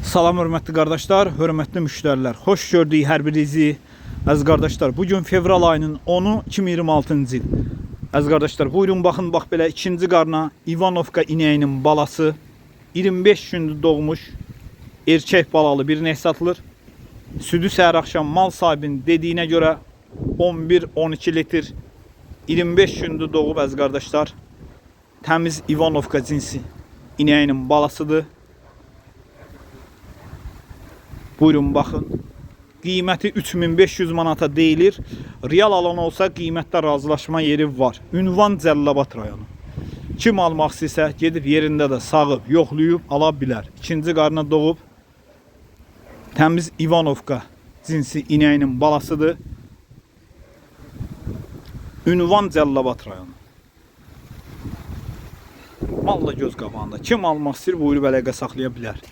Salam hörmətli qardaşlar, hörmətli müştərilər. Xoş gördük hər birinizi. Əziz qardaşlar, bugün fevral ayının 10-u 2026-cı il. Əziz qardaşlar, buyurun baxın, bax belə ikinci qarna İvanovka inəyinin balası 25 gündür doğmuş erkək balalı bir inək satılır. Südü səhər axşam mal sahibinin dediyinə görə 11-12 litr 25 gündür doğub əziz qardaşlar. Təmiz İvanovka cinsi inəyinin balasıdır. Buyurun baxın. Qiyməti 3500 manata deyilir. Real alan olsa qiymətdə razılaşma yeri var. Ünvan Cəlilabad rayonu. Kim almaq istəyirsə gedib yerində də sağıb, yoxlayıb ala bilər. İkinci qarına doğub təmiz İvanovka cinsi inəyinin balasıdır. Ünvan Cəlilabad rayonu. Malla göz qabağında. Kim almaq istəyir buyurub əlaqə saxlaya bilər.